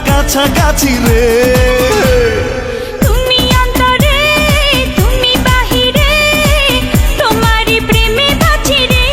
কাছাকাছি রে। তুমি অন্তরে তুমি বাহিরে তোমারই প্রেমে বাঁচি রে।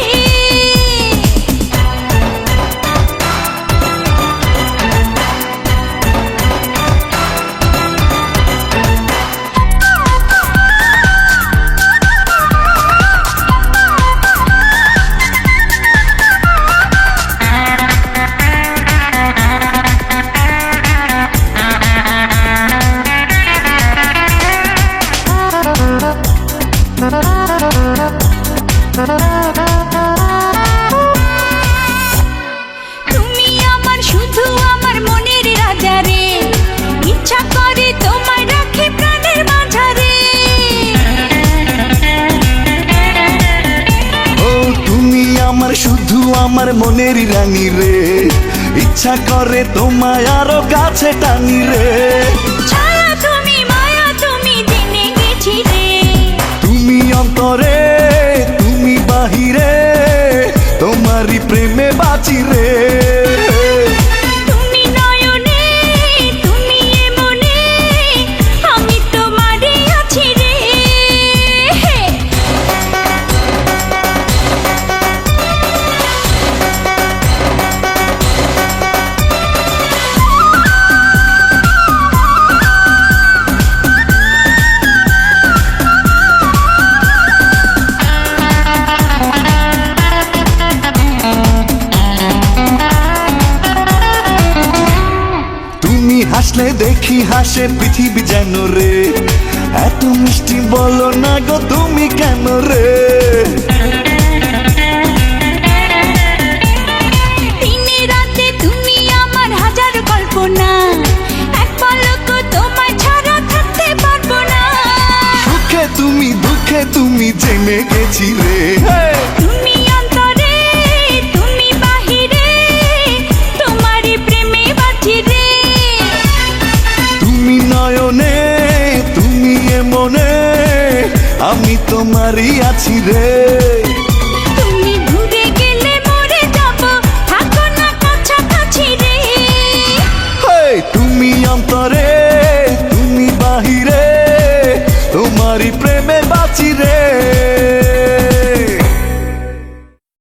তুমি আমার শুধু আমার মনের রাজা রে, ইচ্ছা করে তোমায় রাখি প্রাণের মাঝারে। ও তুমি আমার শুধু আমার মনের রানী রে, ইচ্ছা করে তোমায় আরো কাছে টানি রে। ছায়া তুমি মায়া তুমি জেনে গেছি রে। তুমি অন্তরে তুমি বাহিরে তোমারই প্রেমে বাঁচি রে। তুমি নয়নে তুমি এ মনে আমি তোমারই আছি রে। তুমি হাসলে দেখি হাসে পৃথিবী যেন রে, এত মিষ্টি বলো না গো তুমি কেন রে। দিনে রাতে তুমি আমার হাজার কল্পনা, এক পলক তোমায় ছাড়া থাকতে পারবো না। সুখে তুমি দুঃখে তুমি জেনে গেছি রে। তুমি অন্তরে তুমি বাহিরে তোমারই প্রেমে বাঁচি রে। তুমি নয়নে তুমি এ মনে আমি তোমারই আছি রে।